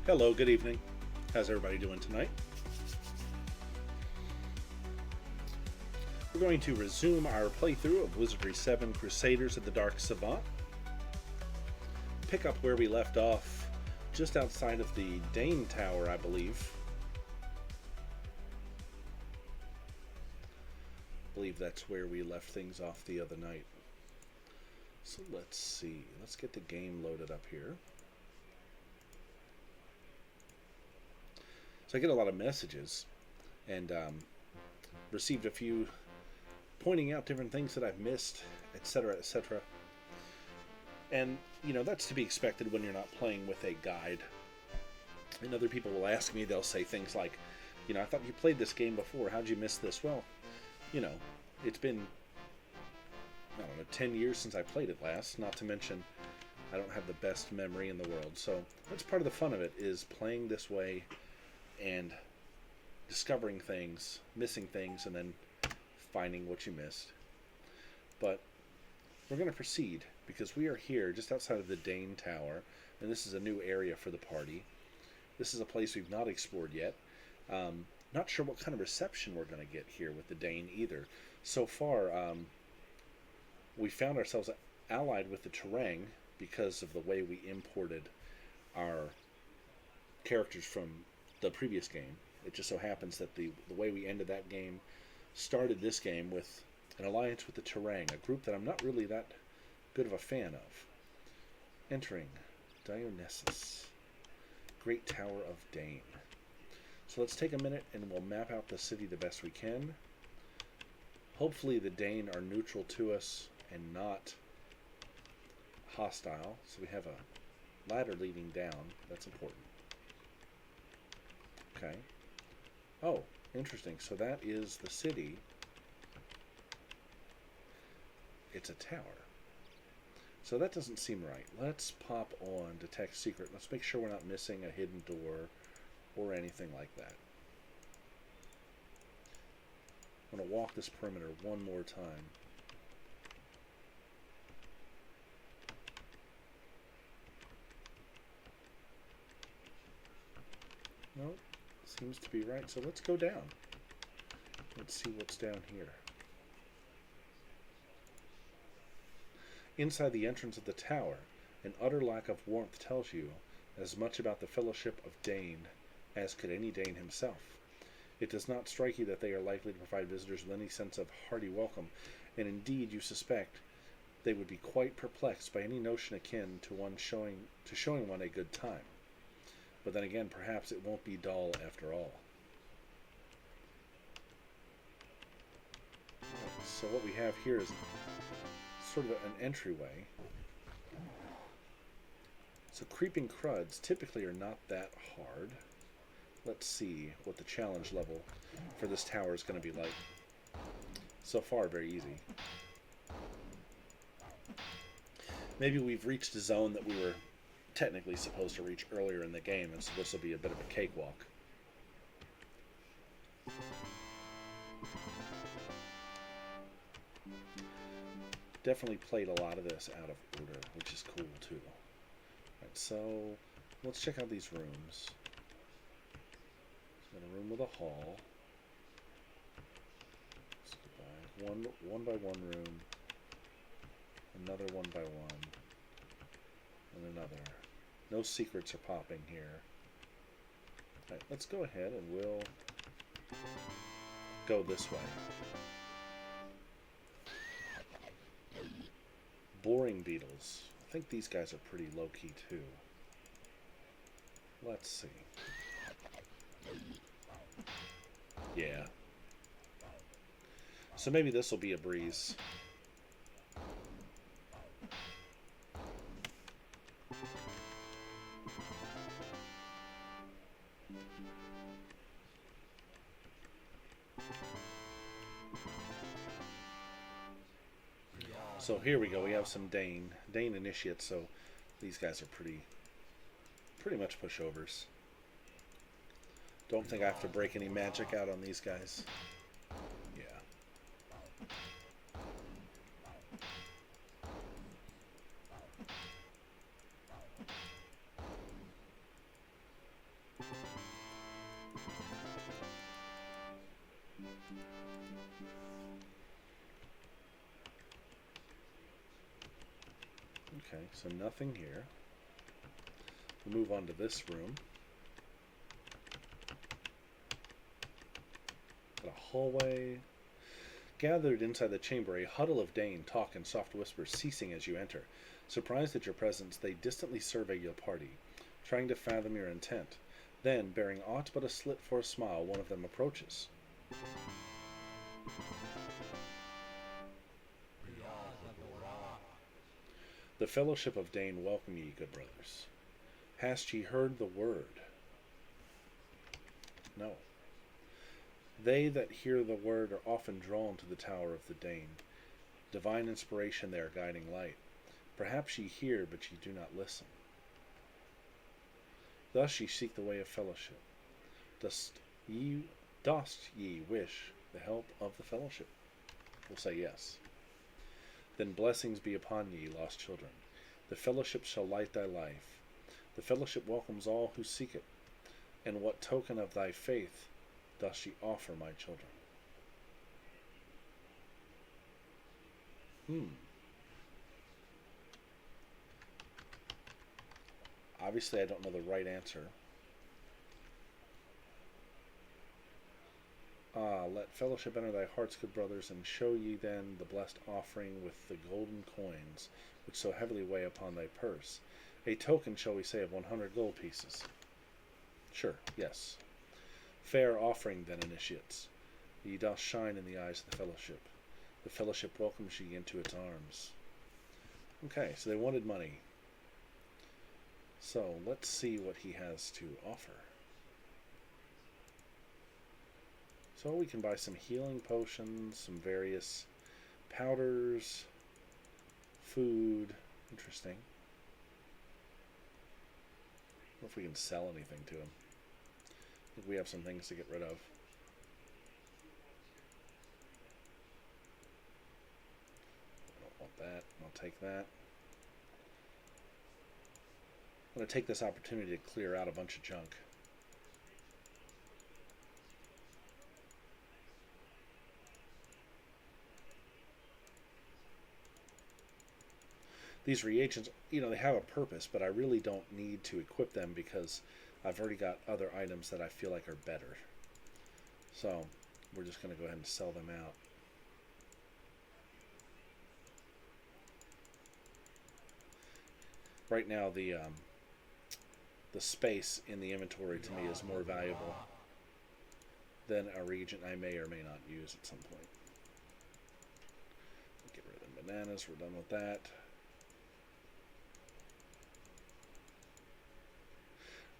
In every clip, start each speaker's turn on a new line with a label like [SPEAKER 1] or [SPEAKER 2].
[SPEAKER 1] Hello, good evening. How's everybody doing tonight? We're going to resume our playthrough of Wizardry 7 Crusaders of the Dark Savant. Pick up where we left off, just outside of the Dane Tower, I believe. I believe that's where we left things off the other night. So let's see. Let's get the game loaded up here. So I get a lot of messages and received a few pointing out different things that I've missed, etc., etc. And, you know, that's to be expected when you're not playing with a guide. And other people will ask me, they'll say things like, you know, I thought you played this game before, how'd you miss this? Well, you know, it's been, I don't know, 10 years since I played it last, not to mention I don't have the best memory in the world. So that's part of the fun of it, is playing this way and discovering things, missing things, and then finding what you missed. But we're going to proceed, because we are here just outside of the Dane Tower, and this is a new area for the party. This is a place we've not explored yet. Not sure what kind of reception we're going to get here with the Dane either. So far, we found ourselves allied with the Terang because of the way we imported our characters from the previous game. It just so happens that the way we ended that game started this game with an alliance with the Terang, a group that I'm not really that good of a fan of. Entering Dionysceus, Great Tower of Dane. So let's take a minute and we'll map out the city the best we can. Hopefully the Dane are neutral to us and not hostile. So we have a ladder leading down. That's important. Okay. Oh, interesting. So that is the city. It's a tower. So that doesn't seem right. Let's pop on Detect Secret. Let's make sure we're not missing a hidden door or anything like that. I'm going to walk this perimeter one more time. Nope. Seems to be right. So let's go down. Let's see what's down here. Inside the entrance of the tower, an utter lack of warmth tells you as much about the fellowship of Dane as could any Dane himself. It does not strike you that they are likely to provide visitors with any sense of hearty welcome, and indeed you suspect they would be quite perplexed by any notion akin to showing one a good time. But then again, perhaps it won't be dull after all. So what we have here is sort of an entryway. So creeping cruds typically are not that hard. Let's see what the challenge level for this tower is going to be like. So far, very easy. Maybe we've reached a zone that we were technically supposed to reach earlier in the game, and so this will be a bit of a cakewalk. Definitely played a lot of this out of order, which is cool too. Right, so let's check out these rooms. Got a room with a hall. Let's go by one by one room, another one by one, and another. No secrets are popping here. Right, let's go ahead and we'll go this way. Boring beetles. I think these guys are pretty low-key too. Let's see. Yeah. So maybe this will be a breeze. So here we go. We have some Dane initiates. So these guys are pretty much pushovers. Don't think I have to break any magic out on these guys. Yeah. Okay, so nothing here. We'll move on to this room. Got a hallway. Gathered inside the chamber, a huddle of Dane talk in soft whispers, ceasing as you enter. Surprised at your presence, they distantly survey your party, trying to fathom your intent. Then, bearing aught but a slit for a smile, one of them approaches. The fellowship of Dane welcome ye, good brothers. Hast ye heard the word? No. They that hear the word are often drawn to the tower of the Dane. Divine inspiration there, guiding light. Perhaps ye hear, but ye do not listen. Thus ye seek the way of fellowship. Dost ye wish the help of the fellowship? We'll say yes. Then blessings be upon ye, lost children. The fellowship shall light thy life. The fellowship welcomes all who seek it. And what token of thy faith dost ye offer, my children? Obviously, I don't know the right answer. Let fellowship enter thy hearts, good brothers, and show ye then the blessed offering with the golden coins, which so heavily weigh upon thy purse. A token, shall we say, of 100 gold pieces? Sure, yes. Fair offering, then, initiates. Ye doth shine in the eyes of the fellowship. The fellowship welcomes ye into its arms. Okay, so they wanted money. So, let's see what he has to offer. So we can buy some healing potions, some various powders, food. Interesting. I wonder if we can sell anything to him. I think we have some things to get rid of. I don't want that. I'll take that. I'm going to take this opportunity to clear out a bunch of junk. These reagents, they have a purpose, but I really don't need to equip them because I've already got other items that I feel like are better. So we're just going to go ahead and sell them out. Right now, the space in the inventory to me is more valuable than a reagent I may or may not use at some point. Get rid of the bananas. We're done with that.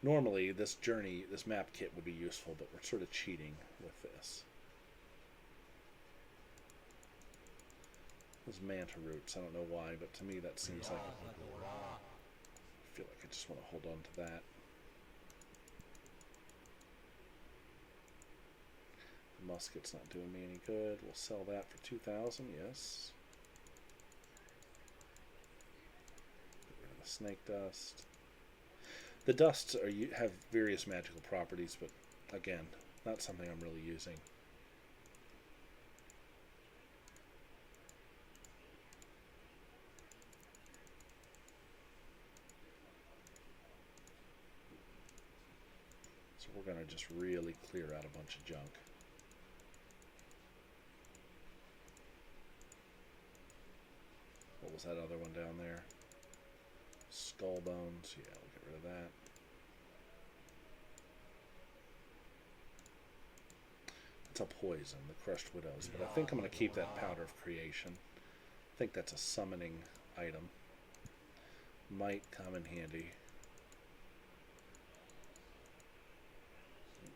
[SPEAKER 1] Normally, this map kit would be useful, but we're sort of cheating with this. Those manta roots, I don't know why, but to me that seems like... I feel like I just want to hold on to that. The musket's not doing me any good. We'll sell that for 2,000, yes. Get rid of the snake dust. The dusts have various magical properties, but again, not something I'm really using. So we're going to just really clear out a bunch of junk. What was that other one down there? Skull bones. Yeah, we'll get rid of that. It's a poison, the crushed widows, but I think I'm going to keep that powder of creation. I think that's a summoning item. Might come in handy.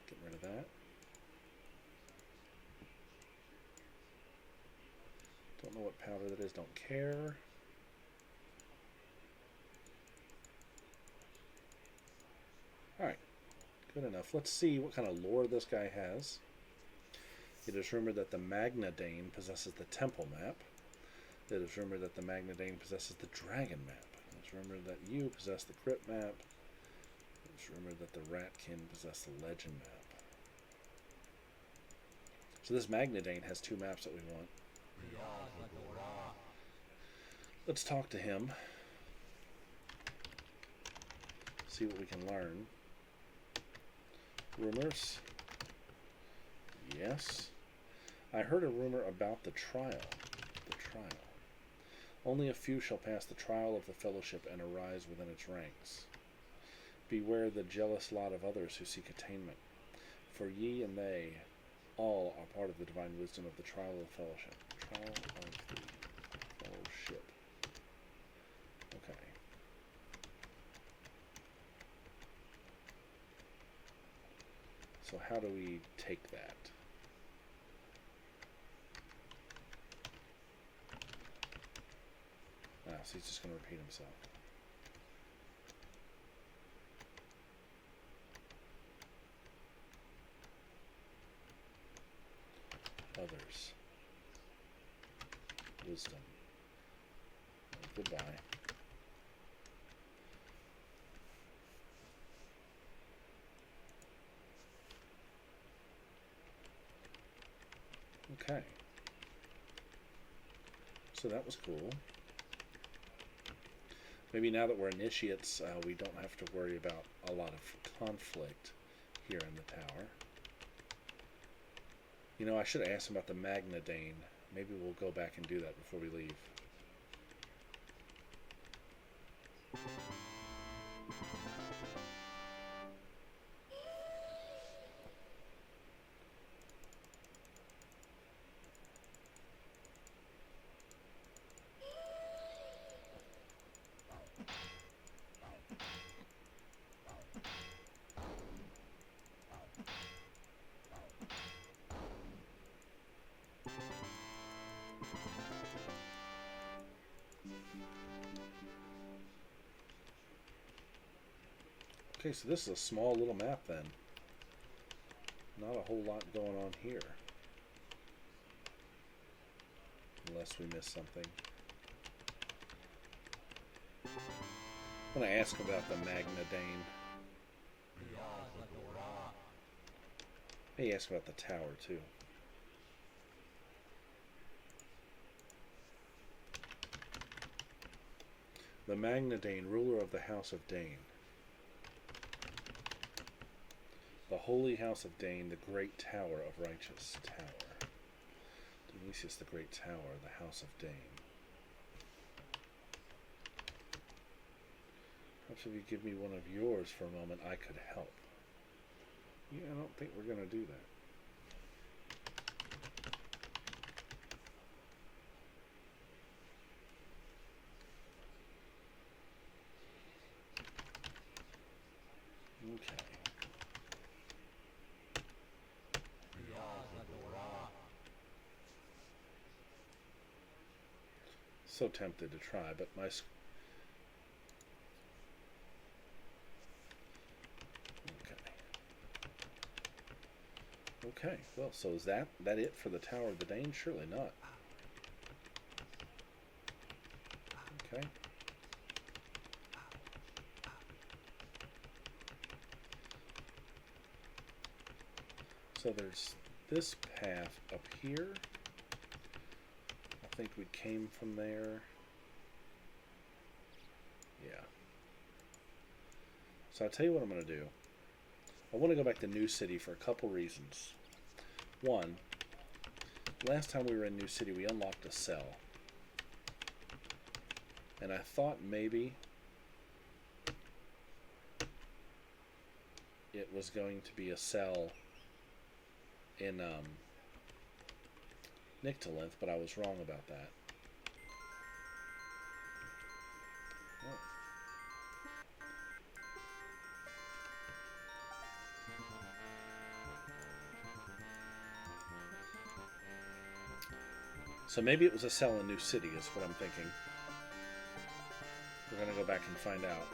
[SPEAKER 1] Get rid of that. Don't know what powder that is, don't care. Alright, good enough. Let's see what kind of lore this guy has. It is rumored that the Magnadane possesses the Temple map. It is rumored that the Magnadane possesses the Dragon map. It is rumored that you possess the Crypt map. It is rumored that the Ratkin possess the Legend map. So this Magnadane has 2 maps that we want. Let's talk to him. See what we can learn. Rumors? Yes. I heard a rumor about the trial. The trial. Only a few shall pass the trial of the fellowship and arise within its ranks. Beware the jealous lot of others who seek attainment, for ye and they all are part of the divine wisdom of the trial of the fellowship. Trial of the fellowship. Okay. So how do we take that? So he's just going to repeat himself. Others. Wisdom. Goodbye. Okay. So that was cool. Maybe now that we're initiates, we don't have to worry about a lot of conflict here in the tower. You know, I should have asked him about the Magnadane. Maybe we'll go back and do that before we leave. Okay, so this is a small little map then. Not a whole lot going on here. Unless we missed something. I'm going to ask about the Magnadane. Hey, ask about the tower too. The Magnadane, ruler of the House of Dane. The Holy House of Dane, the Great Tower of Righteous Tower. Dionysceus, the Great Tower, the House of Dane. Perhaps if you give me one of yours for a moment, I could help. Yeah, I don't think we're going to do that. Okay. So tempted to try, but my okay, well, so is that it for the Tower of the Dane? Surely not. Okay. So there's this path up here. I think we came from there. Yeah. So I'll tell you what I'm going to do. I want to go back to New City for a couple reasons. One, last time we were in New City, we unlocked a cell. And I thought maybe it was going to be a cell in Nyctalinth, but I was wrong about that. Oh. So maybe it was a cell in New City is what I'm thinking. We're going to go back and find out.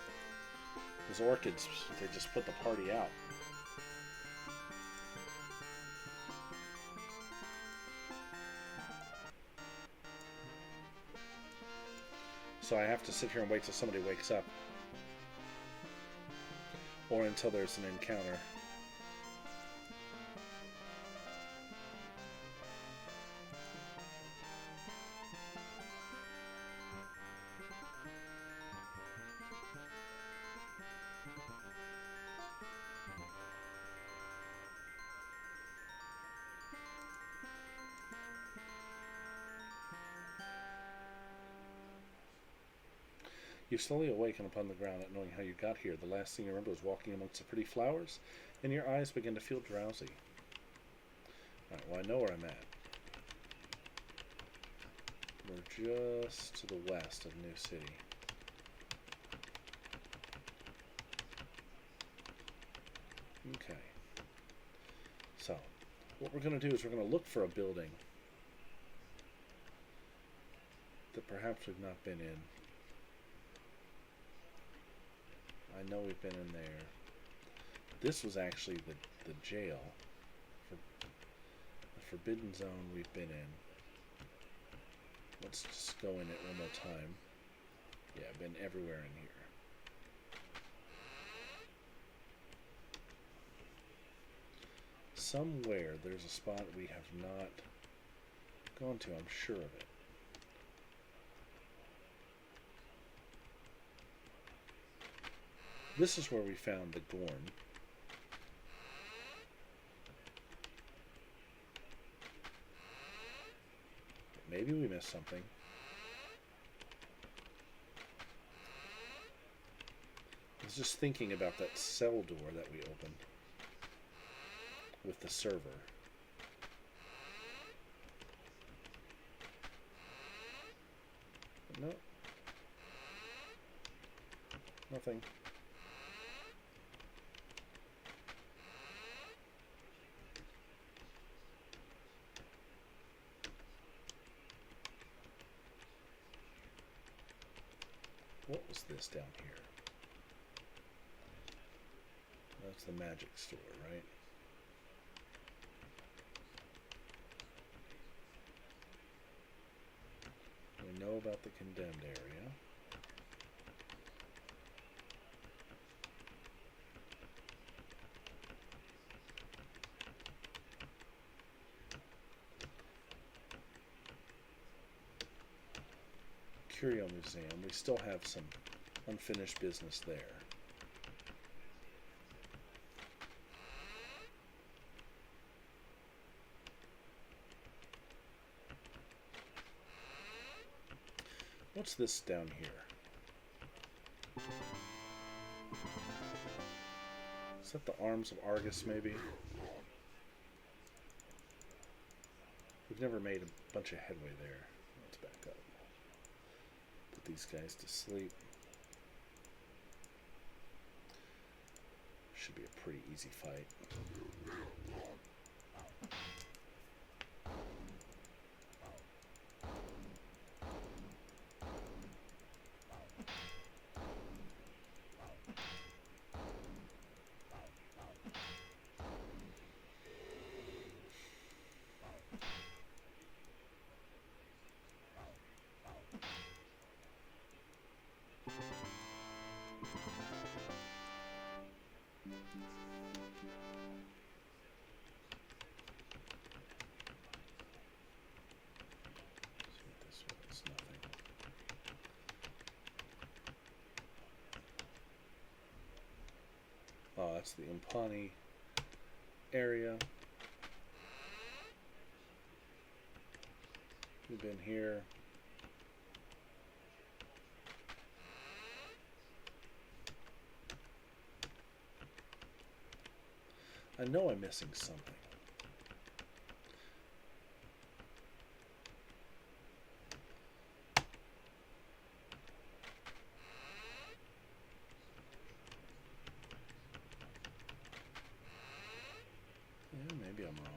[SPEAKER 1] Those orchids, they just put the party out. So I have to sit here and wait till somebody wakes up. Or until there's an encounter. You slowly awaken upon the ground, not knowing how you got here. The last thing you remember was walking amongst the pretty flowers, and your eyes begin to feel drowsy. Alright, well, I know where I'm at. We're just to the west of New City. Okay. So, what we're going to do is we're going to look for a building that perhaps we've not been in. I know we've been in there. This was actually the jail. For the Forbidden Zone we've been in. Let's just go in it one more time. Yeah, I've been everywhere in here. Somewhere there's a spot we have not gone to, I'm sure of it. This is where we found the Gorn. Maybe we missed something. I was just thinking about that cell door that we opened with the server. No. Nothing. What was this down here? That's the magic store, right? We know about the condemned area. Curio Museum. We still have some unfinished business there. What's this down here? Is that the Arms of Argus, maybe? We've never made a bunch of headway there. Let's back up. Put these guys to sleep. Should be a pretty easy fight. Oh, that's the Umpani area. We've been here. I know I'm missing something. Maybe I'm wrong.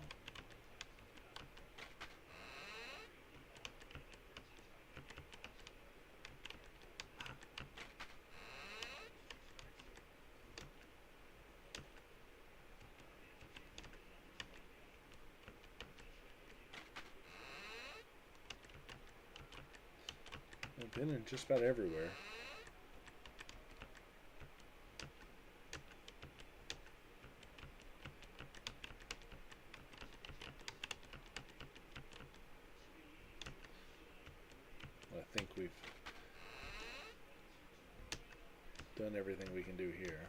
[SPEAKER 1] I've been in just about everywhere. I think we've done everything we can do here.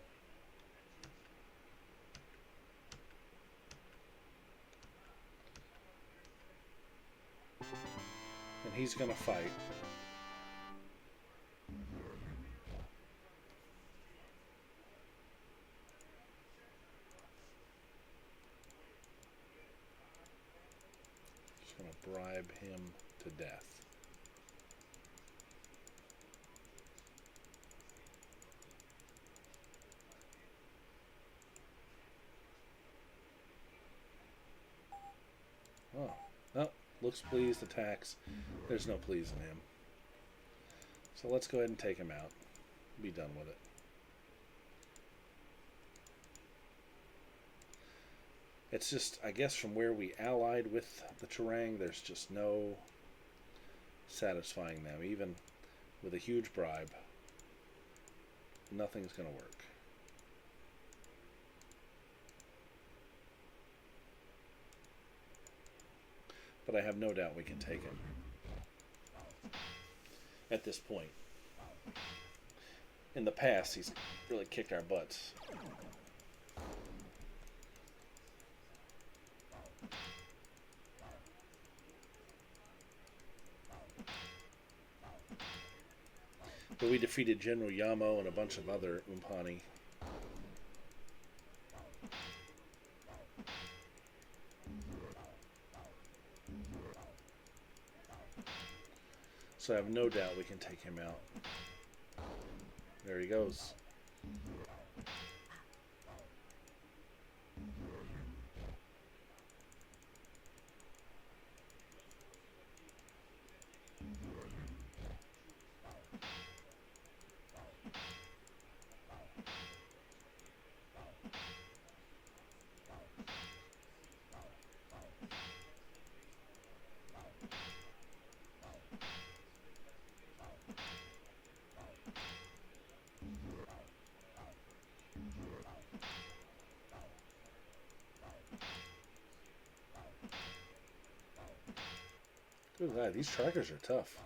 [SPEAKER 1] And he's gonna fight. bribe him to death. Oh, no, looks pleased, attacks. There's no pleasing him. So let's go ahead and take him out. Be done with it. It's just, I guess, from where we allied with the Terang, there's just no satisfying them. Even with a huge bribe, nothing's going to work. But I have no doubt we can take him at this point. In the past, he's really kicked our butts. But we defeated General Yamo and a bunch of other Umpani. So I have no doubt we can take him out. There he goes. Look at that, these trackers are tough.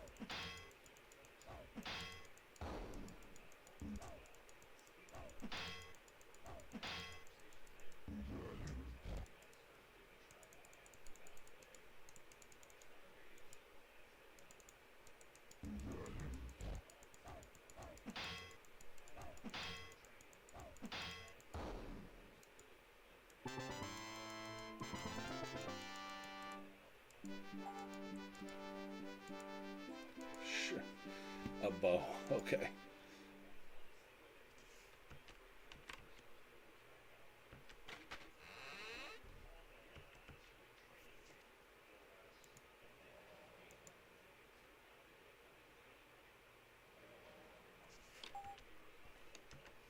[SPEAKER 1] A bow, okay.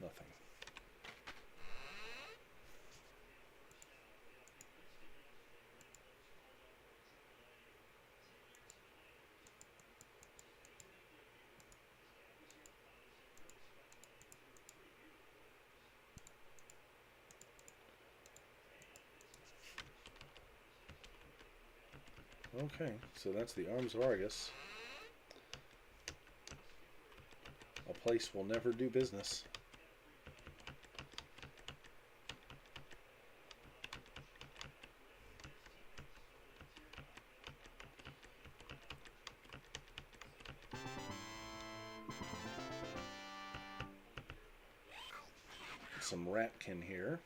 [SPEAKER 1] Nothing. Okay, so that's the Arms of Argus. A place we'll never do business. Some ratkin here.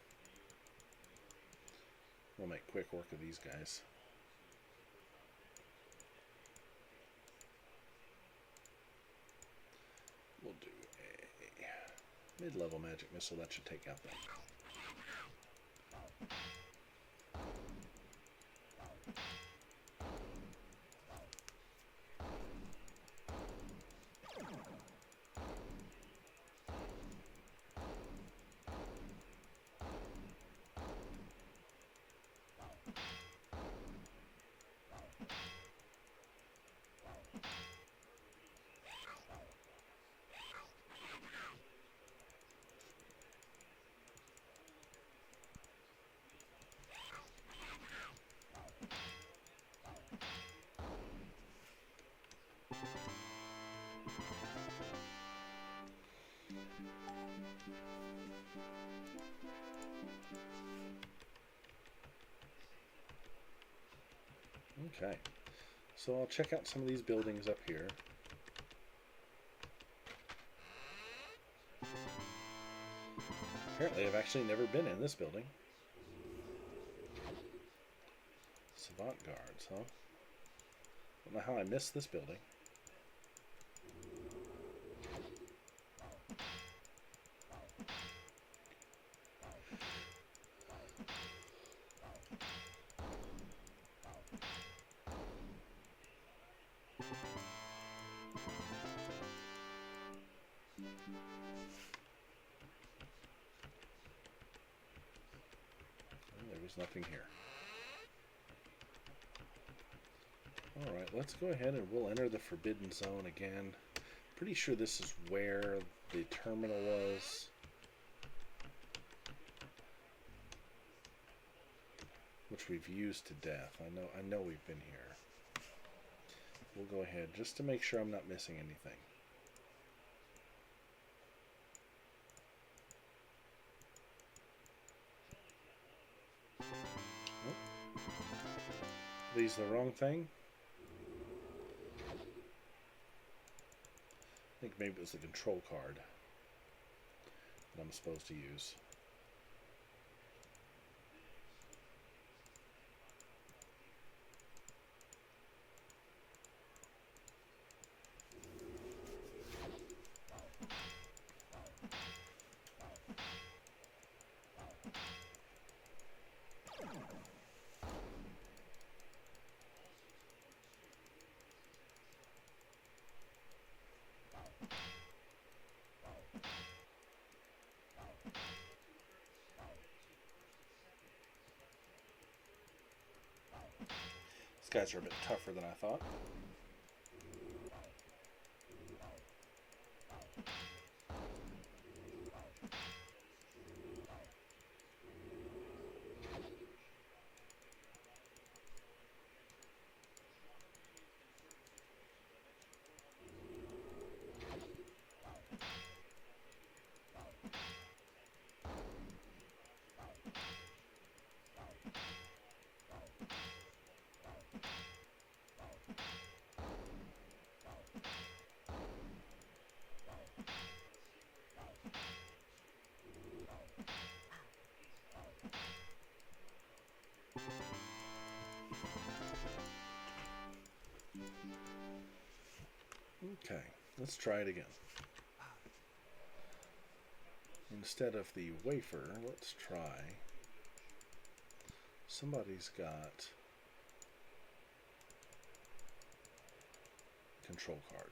[SPEAKER 1] We'll make quick work of these guys. We'll do a mid-level magic missile. That should take out that. Okay, so I'll check out some of these buildings up here. Apparently I've actually never been in this building. Savant guards, huh? Don't know how I missed this building. There was nothing here. Alright, let's go ahead and we'll enter the Forbidden Zone again. Pretty sure this is where the terminal was. Which we've used to death. I know we've been here. We'll go ahead just to make sure I'm not missing anything. Oh. These the wrong thing? I think maybe it was the control card that I'm supposed to use. These guys are a bit tougher than I thought. Okay, let's try it again. Instead of the wafer, let's try. Somebody's got control card.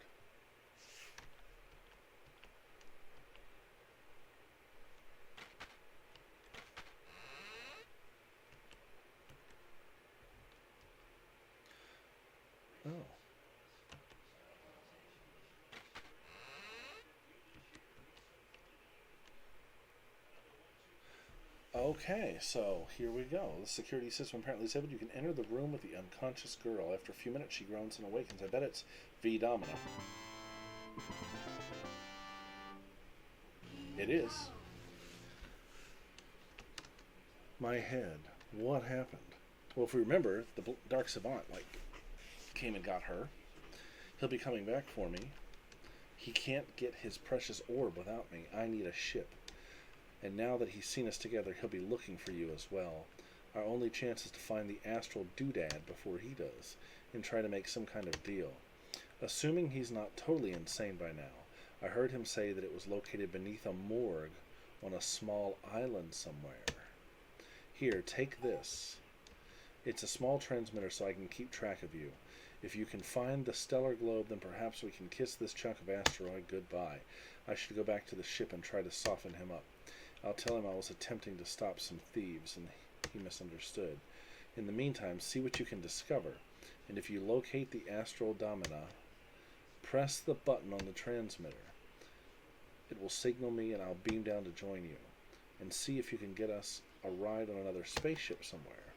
[SPEAKER 1] Oh. Okay, so here we go. The security system apparently said you can enter the room with the unconscious girl. After a few minutes, she groans and awakens. I bet it's V Domina. It is. My head. What happened? Well, if we remember, the Dark Savant, came and got her. He'll be coming back for me. He can't get his precious orb without me. I need a ship. And now that he's seen us together, he'll be looking for you as well. Our only chance is to find the astral doodad before he does, and try to make some kind of deal. Assuming he's not totally insane by now, I heard him say that it was located beneath a morgue on a small island somewhere. Here, take this. It's a small transmitter so I can keep track of you. If you can find the stellar globe, then perhaps we can kiss this chunk of asteroid goodbye. I should go back to the ship and try to soften him up. I'll tell him I was attempting to stop some thieves, and he misunderstood. In the meantime, see what you can discover, and if you locate the astral domina, press the button on the transmitter. It will signal me, and I'll beam down to join you, and see if you can get us a ride on another spaceship somewhere.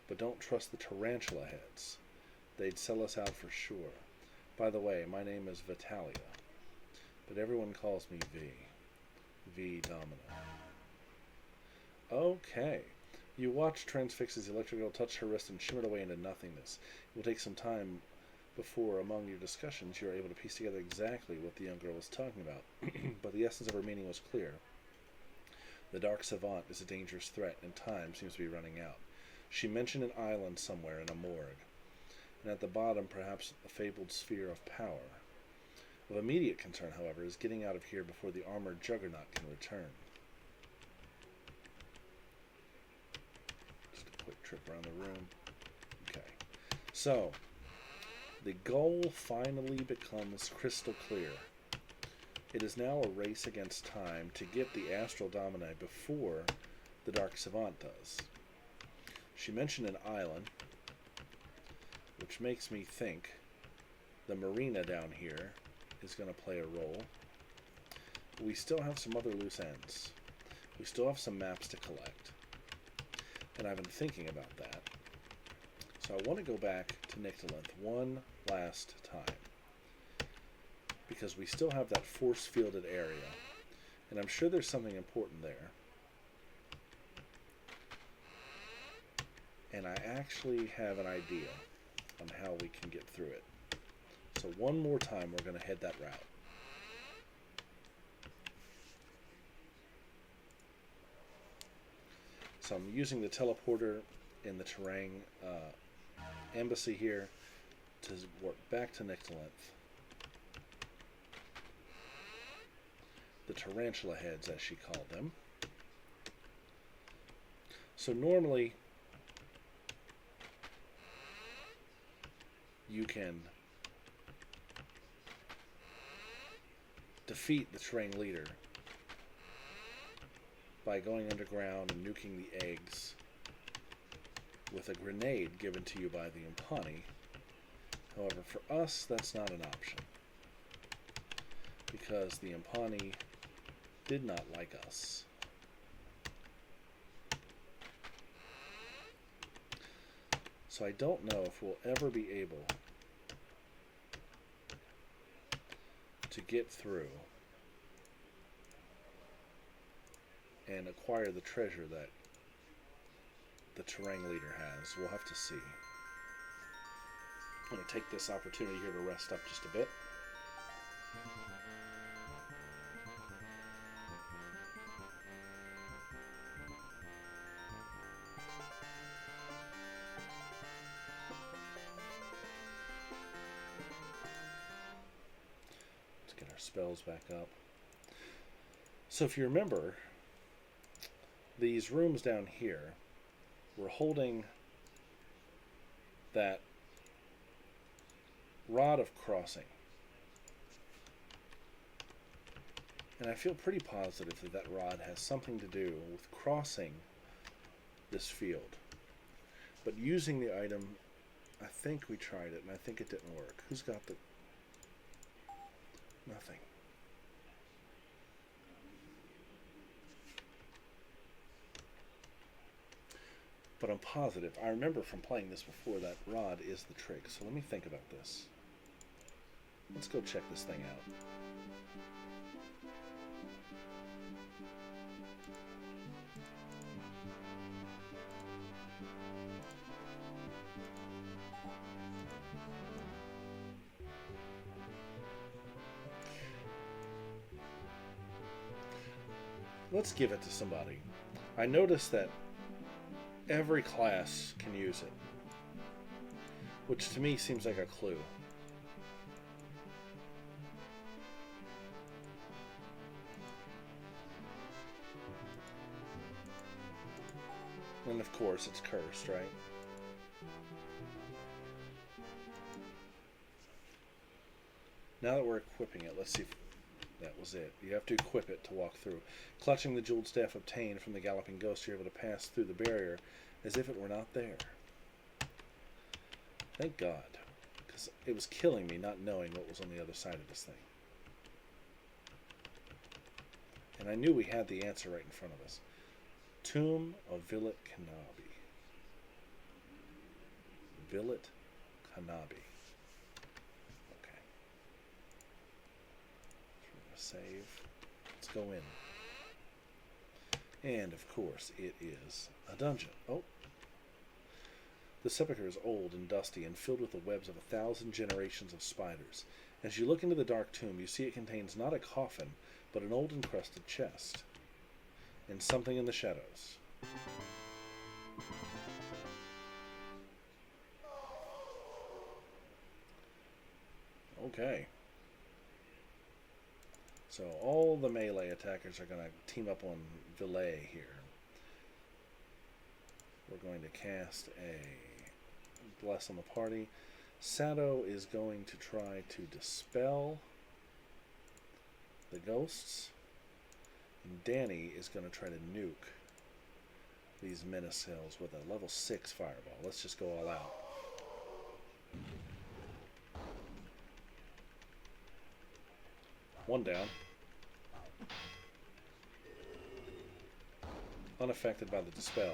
[SPEAKER 1] But don't trust the tarantula heads. They'd sell us out for sure. By the way, my name is Vitalia, but everyone calls me V. V Domina. Okay. You watched Transfix's electrical touch her wrist and shimmered away into nothingness. It will take some time before, among your discussions, you are able to piece together exactly what the young girl was talking about. But the essence of her meaning was clear. The Dark Savant is a dangerous threat, and time seems to be running out. She mentioned an island somewhere in a morgue. and at the bottom perhaps a fabled sphere of power. Of immediate concern, however, is getting out of here before the armored juggernaut can return. Just a quick trip around the room. Okay. So, the goal finally becomes crystal clear. It is now a race against time to get the Astral Domini before the Dark Savant does. She mentioned an island, which makes me think the marina down here is going to play a role. We still have some other loose ends. We still have some maps to collect. And I've been thinking about that. So I want to go back to Nyctalinth one last time. Because we still have that force-fielded area. And I'm sure there's something important there. And I actually have an idea on how we can get through it. So one more time, we're going to head that route. So I'm using the teleporter in the Terrain embassy here to work back to Nyctalinth. The tarantula heads, as she called them. So normally, you can defeat the Terrain leader by going underground and nuking the eggs with a grenade given to you by the Impani. However, for us, that's not an option, because the Impani did not like us. So I don't know if we'll ever be able to get through and acquire the treasure that the Terrain leader has. We'll have to see. I'm going to take this opportunity here to rest up just a bit. Get our spells back up. So if you remember, these rooms down here were holding that rod of crossing. And I feel pretty positive that that rod has something to do with crossing this field. But using the item, I think we tried it, and I think it didn't work. Who's got the... Nothing. But I'm positive. I remember from playing this before that rod is the trick. So let me think about this. Let's go check this thing out. Let's give it to somebody. I noticed that every class can use it, which to me seems like a clue. And of course, it's cursed, right? Now that we're equipping it, let's see if that was it. You have to equip it to walk through. Clutching the jeweled staff obtained from the galloping ghost, you're able to pass through the barrier as if it were not there. Thank God, because it was killing me not knowing what was on the other side of this thing. And I knew we had the answer right in front of us. Tomb of Villet Kanabi. Villet Kanabi. Okay. Save. Let's go in. And of course it is a dungeon. Oh. The sepulchre is old and dusty and filled with the webs of 1,000 generations of spiders. As you look into the dark tomb, you see it contains not a coffin, but an old encrusted chest. And something in the shadows. Okay. So all the melee attackers are going to team up on Villet here. We're going to cast a Bless on the party. Sato is going to try to dispel the ghosts. And Danny is going to try to nuke these menace cells with a level 6 fireball. Let's just go all out. One down. Unaffected by the dispel.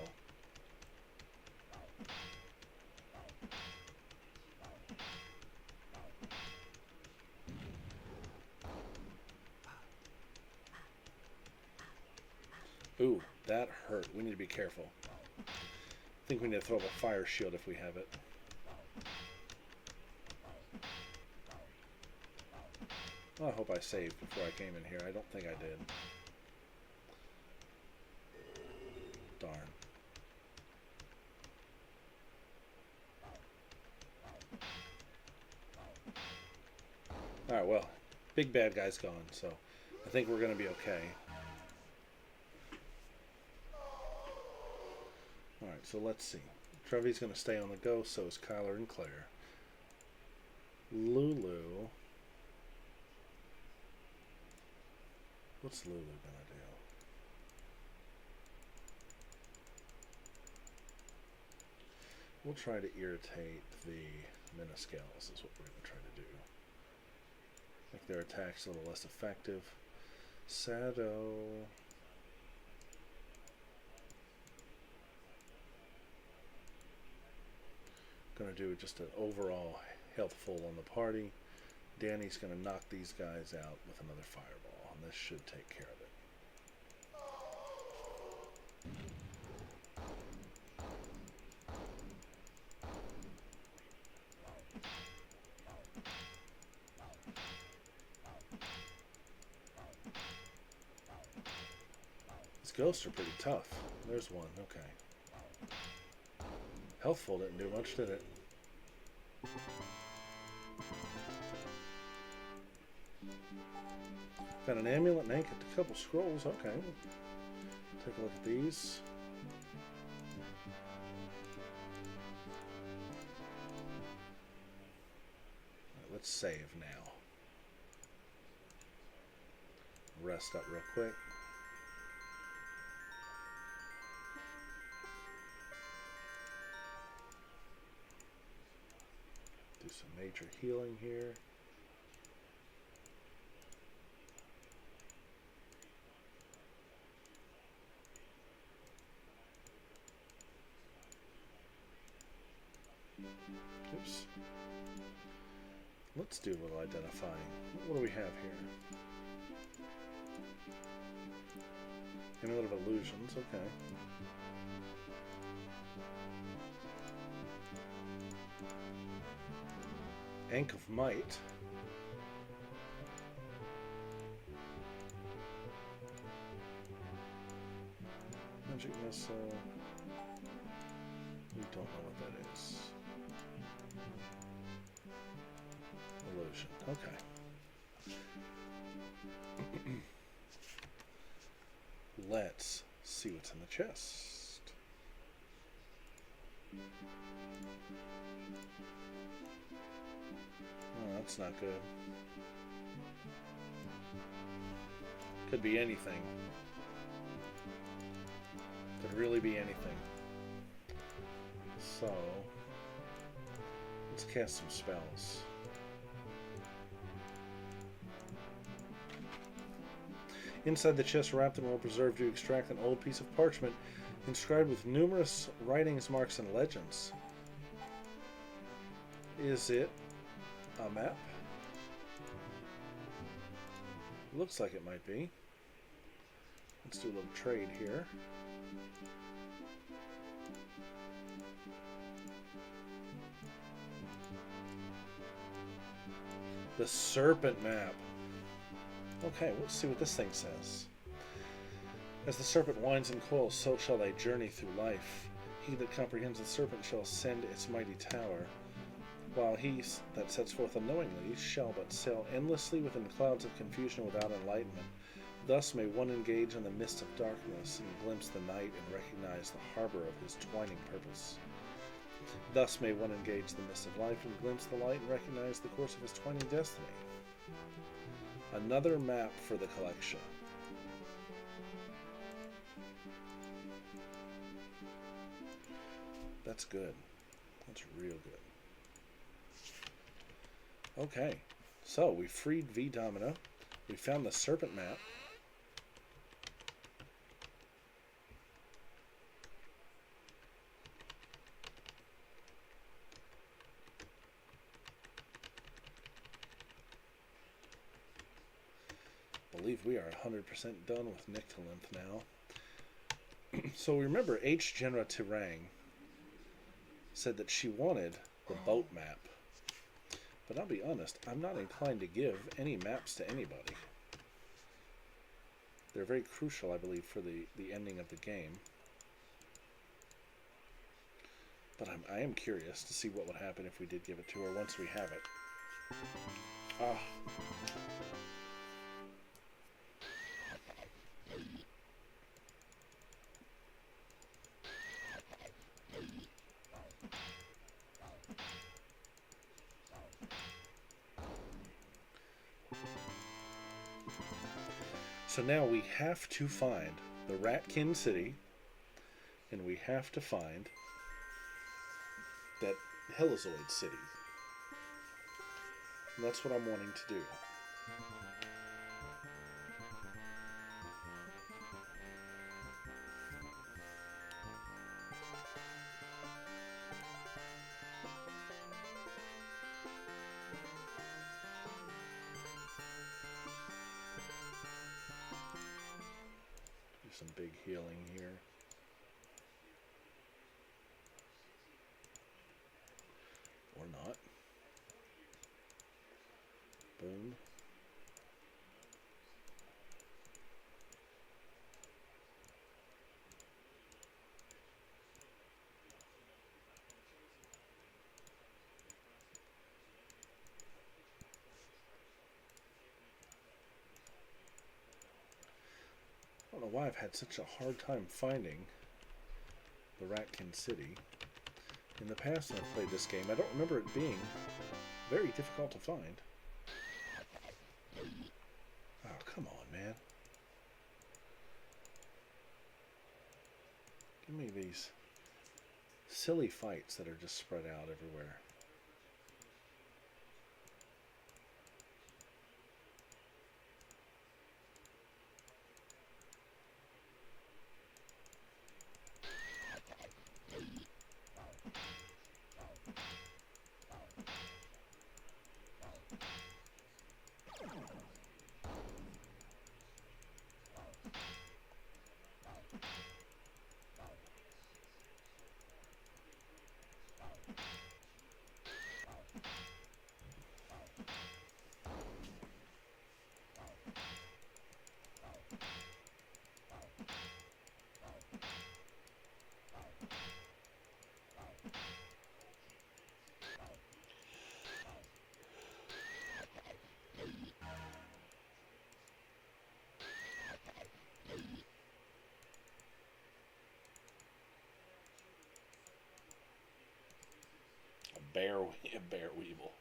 [SPEAKER 1] Ooh, that hurt. We need to be careful. I think we need to throw up a fire shield if we have it. Well, I hope I saved before I came in here. I don't think I did. Darn. Alright, well, big bad guy's gone, so I think we're going to be okay. Alright, so let's see. Trevi's going to stay on the go, so is Kyler and Claire. Lulu. What's Lulu going to do? We'll try to irritate the Meniscales is what we're going to try to do. Make their attacks a little less effective. Sato. Going to do just an overall health full on the party. Danny's going to knock these guys out with another fireball, and this should take care of it. These ghosts are pretty tough. There's one, okay. Healthful didn't do much, did it? Got an amulet and a couple scrolls. Okay. Take a look at these. Right, let's save now. Rest up real quick. Do some major healing here. Oops. Let's do a little identifying. What do we have here? Amulet of Illusions, okay. Ankh of Might. Magic Missile. We don't know what that is. Illusion. Okay. Let's see what's in the chest. Oh, that's not good. Could be anything. Could really be anything. So, let's cast some spells. Inside the chest, wrapped in well-preserved, you extract an old piece of parchment inscribed with numerous writings, marks, and legends. Is it a map? Looks like it might be. Let's do a little trade here. The Serpent map. Okay, let's see what this thing says. As the serpent winds and coils, so shall they journey through life. He that comprehends the serpent shall ascend its mighty tower. while he that sets forth unknowingly shall but sail endlessly within clouds of confusion without enlightenment. Thus may one engage in the mist of darkness and glimpse the night and recognize the harbor of his twining purpose. Thus may one engage the mist of life and glimpse the light and recognize the course of his twining destiny. Another map for the collection. That's good. That's real good. Okay, so we freed V Domino. We found the Serpent map. I believe we are 100% done with Nyctalinth now. So remember, H. Genera Tirang said that she wanted the boat map. But I'll be honest, I'm not inclined to give any maps to anybody. They're very crucial, I believe, for the ending of the game. But I am curious to see what would happen if we did give it to her once we have it. Ah. So now we have to find the Ratkin City, and we have to find that Helizoid City. And that's what I'm wanting to do. Some big healing here. Or not. Boom. I don't know why I've had such a hard time finding the Ratkin City. In the past when I've played this game, I don't remember it being very difficult to find. Oh, come on, man. Give me these silly fights that are just spread out everywhere. A bear weevil.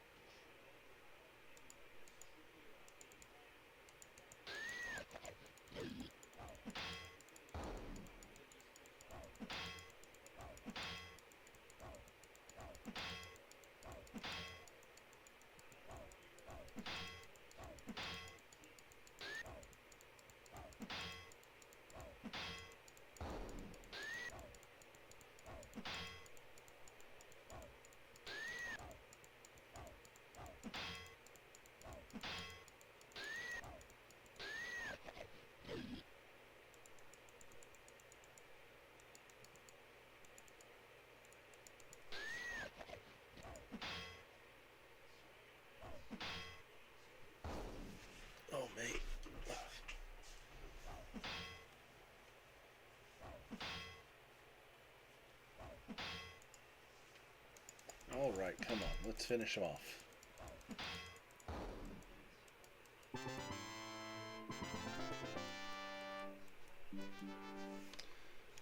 [SPEAKER 1] Alright, come on. Let's finish them off.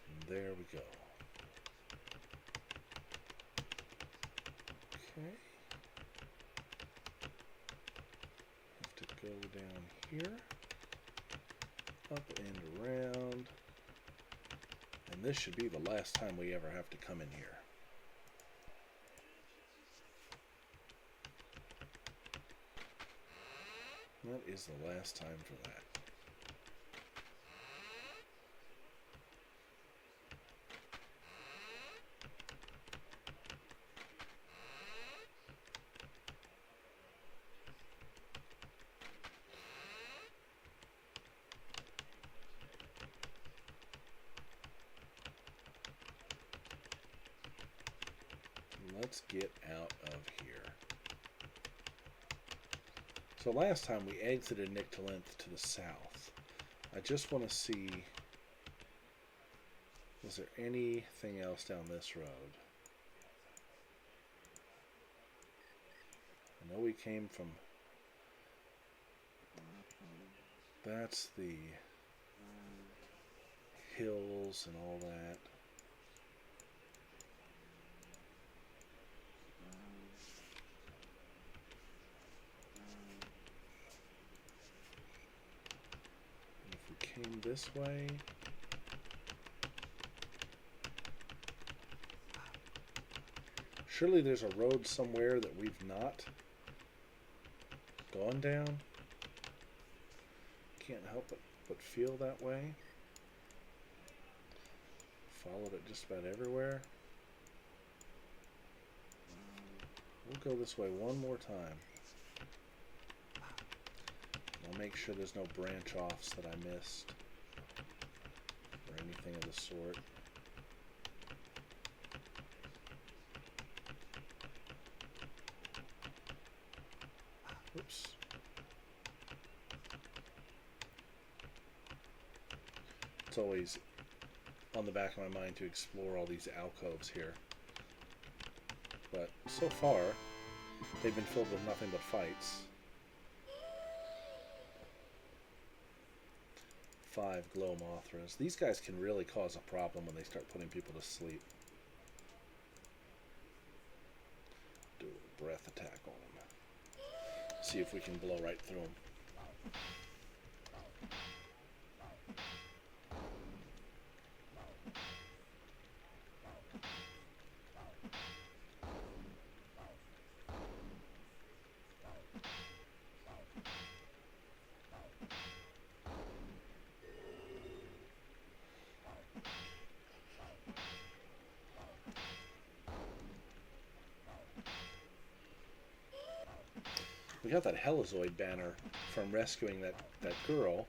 [SPEAKER 1] And there we go. Okay. Have to go down here. Up and around. And this should be the last time we ever have to come in here. That is the last time for that. Let's get out of here. So last time we exited Nyctalinth to the south. I just want to see, was there anything else down this road? I know we came from, that's the hills and all that. Came this way. Surely there's a road somewhere that we've not gone down. Can't help but feel that way. Followed it just about everywhere. We'll go this way one more time. I'll make sure there's no branch offs that I missed or anything of the sort. Oops. It's always on the back of my mind to explore all these alcoves here. But so far, they've been filled with nothing but fights. 5 glow mothras. These guys can really cause a problem when they start putting people to sleep. Do a breath attack on them. See if we can blow right through them. We got that Helizoid banner from rescuing that girl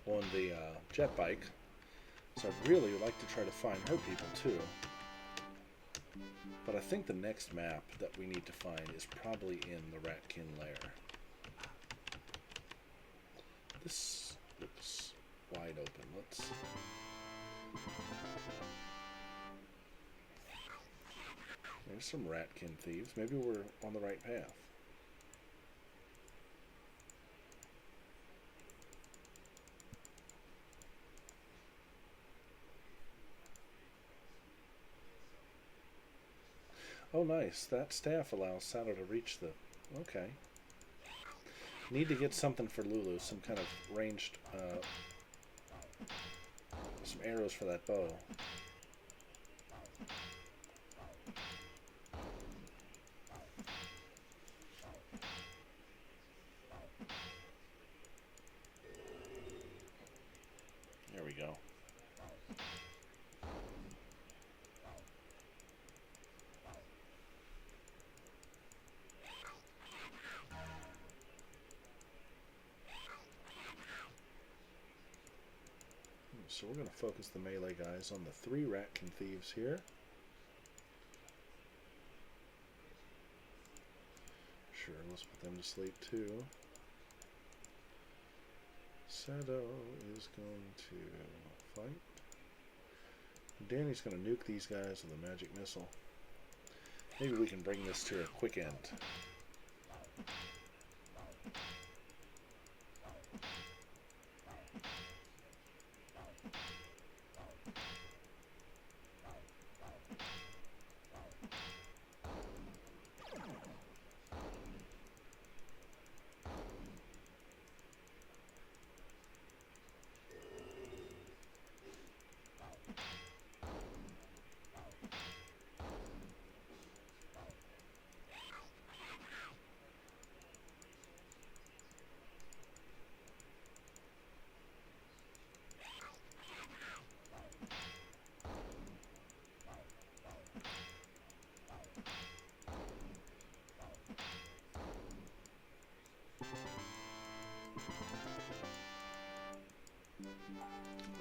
[SPEAKER 1] on the jet bike. So I'd really like to try to find her people too. But I think the next map that we need to find is probably in the Ratkin Lair. This looks wide open. Let's... There's some Ratkin thieves. Maybe we're on the right path. Oh, nice. That staff allows Sato to reach the... Okay. Need to get something for Lulu. Some kind of ranged... some arrows for that bow. There we go. So we're going to focus the melee guys on the 3 Ratkin thieves here. Sure, let's put them to sleep too. Sato is going to fight. Danny's going to nuke these guys with a magic missile. Maybe we can bring this to a quick end.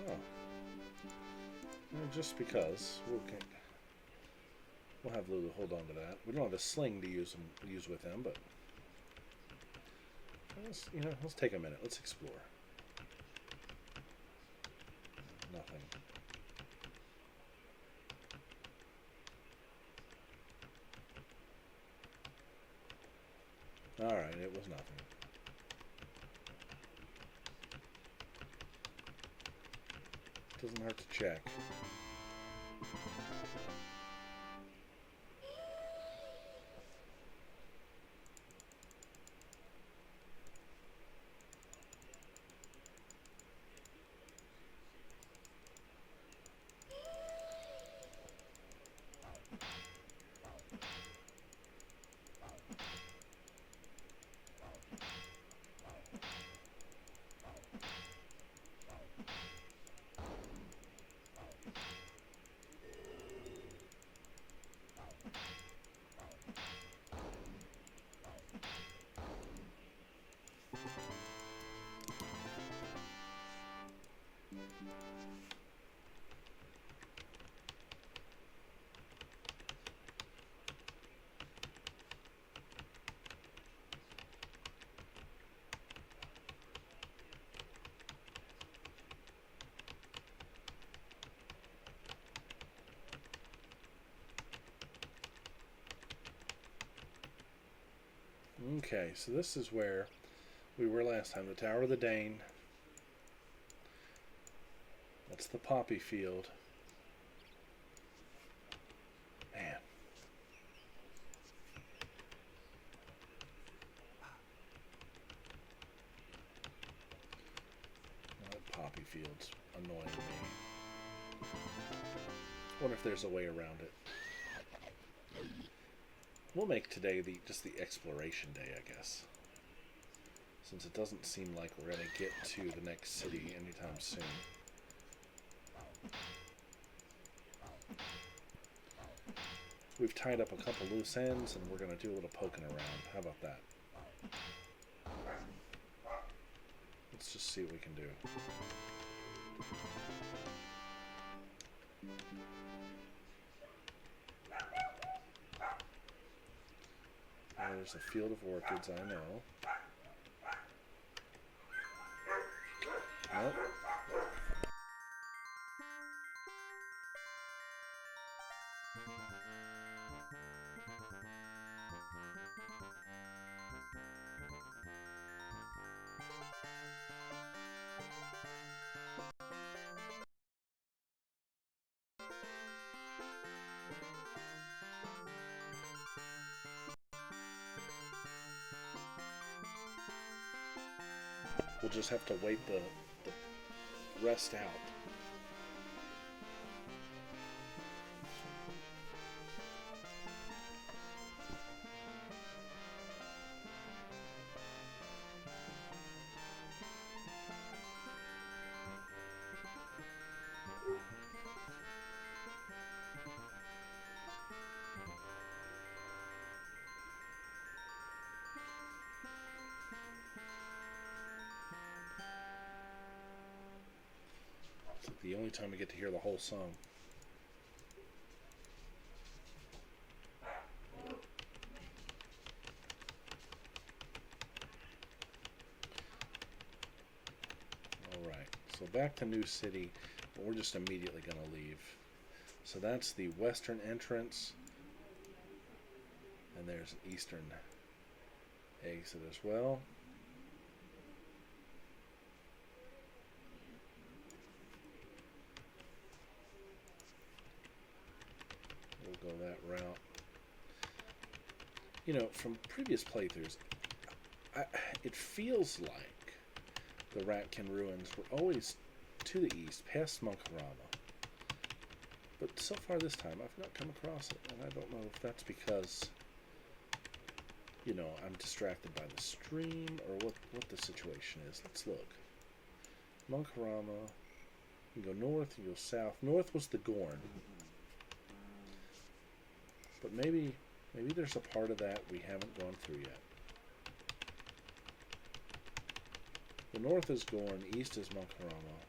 [SPEAKER 1] Oh. Well, just because we'll have Lulu hold on to that. We don't have a sling to use with him, but let's take a minute. Let's explore. Nothing. All right, it was nothing. Doesn't hurt to check. Okay, so this is where we were last time. The Tower of the Dane. That's the poppy field. Man. That poppy field's annoying me. Wonder if there's a way around it. We'll make today just the exploration day, I guess. Since it doesn't seem like we're going to get to the next city anytime soon. We've tied up a couple loose ends, and we're going to do a little poking around. How about that? Let's just see what we can do. There's a field of orchids, I know. Nope. We'll just have to wait the rest out. The only time we get to hear the whole song. Alright, so back to New City, but we're just immediately going to leave. So that's the western entrance. And there's an eastern exit as well. We'll go that route. You know, from previous playthroughs, it feels like the Ratkin ruins were always to the east, past Monkarama. But so far this time, I've not come across it, and I don't know if that's because, you know, I'm distracted by the stream, or what the situation is. Let's look. Monkarama, you can go north, you go south. North was the Gorn. But maybe there's a part of that we haven't gone through yet. The north is Gorn, east is Monkarama.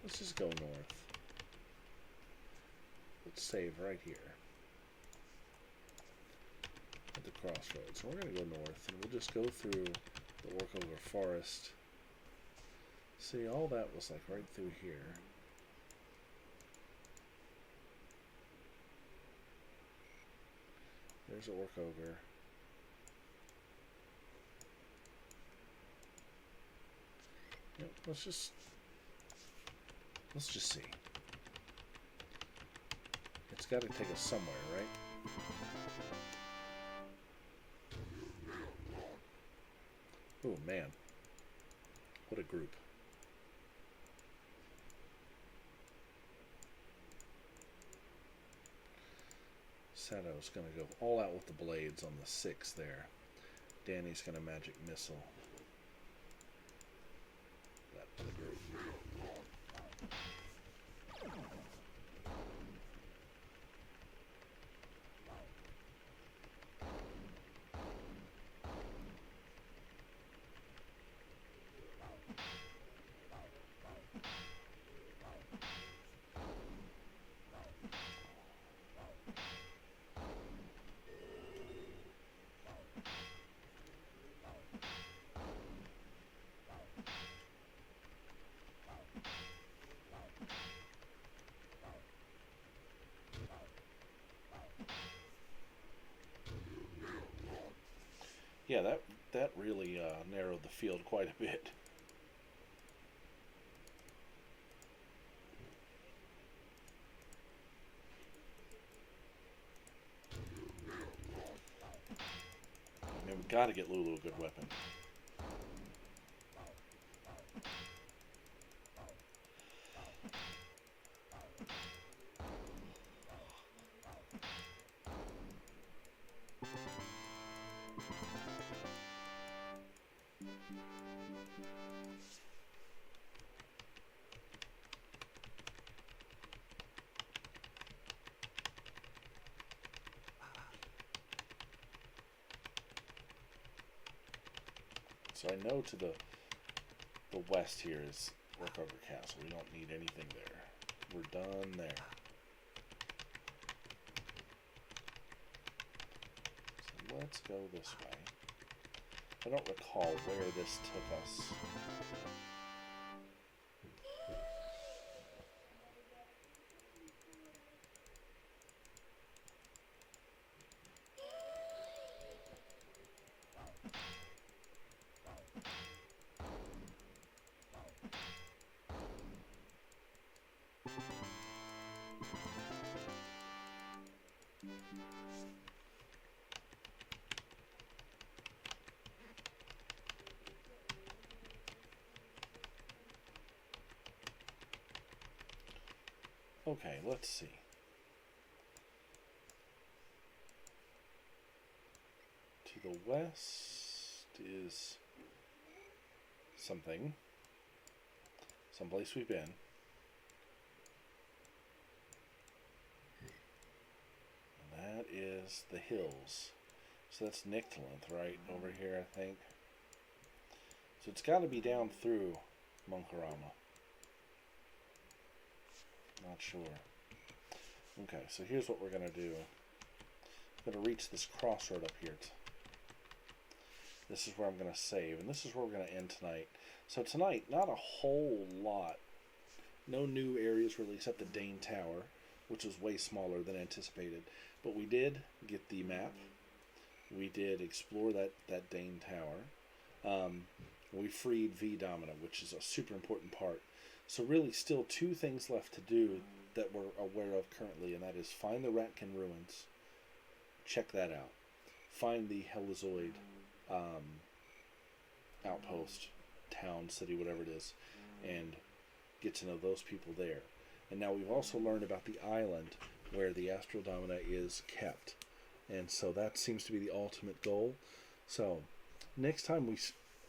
[SPEAKER 1] Let's just go north. Let's save right here at the crossroads. So we're going to go north, and we'll just go through the Orkover Forest. See, all that was like right through here. There's Orkover. Yep, let's just see. It's got to take us somewhere, right? Oh man, what a group. Sato's going to go all out with the blades on the 6 there. Danny's going to magic missile that other group. Yeah, that really narrowed the field quite a bit. I mean, we've got to get Lulu a good weapon. So I know to the west here is Orkover Castle. We don't need anything there. We're done there. So let's go this way. I don't recall where this took us. Okay, let's see. To the west is something. Someplace we've been. And that is the hills. So that's Nyctalinth, right? Over here, I think. So it's got to be down through Monkarama. Not sure. Okay, so here's what we're going to do. I'm going to reach this crossroad up here. This is where I'm going to save, and this is where we're going to end tonight. So tonight, not a whole lot. No new areas really, except the Dane Tower, which was way smaller than anticipated. But we did get the map. We did explore that Dane Tower. We freed V Domina, which is a super important part. So really still 2 things left to do that we're aware of currently, and that is find the Ratkin ruins. Check that out. Find the Helizoid outpost, town, city, whatever it is, and get to know those people there. And now we've also learned about the island where the Astral Domina is kept. And so that seems to be the ultimate goal. So next time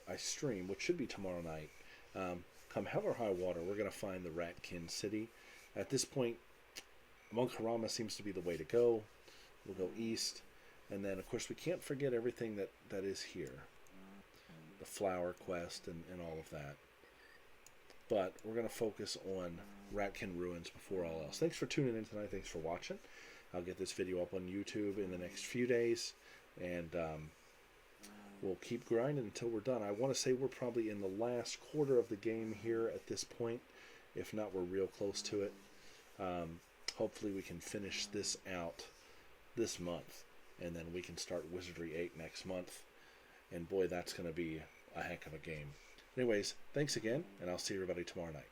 [SPEAKER 1] I stream, which should be tomorrow night, come hell or high water, we're going to find the Ratkin city. At this point, Monkarama seems to be the way to go. We'll go east. And then, of course, we can't forget everything that is here. The flower quest and all of that. But we're going to focus on Ratkin ruins before all else. Thanks for tuning in tonight. Thanks for watching. I'll get this video up on YouTube in the next few days. And we'll keep grinding until we're done. I want to say we're probably in the last quarter of the game here at this point. If not, we're real close to it. Hopefully we can finish this out this month. And then we can start Wizardry 8 next month. And boy, that's going to be a heck of a game. Anyways, thanks again, and I'll see everybody tomorrow night.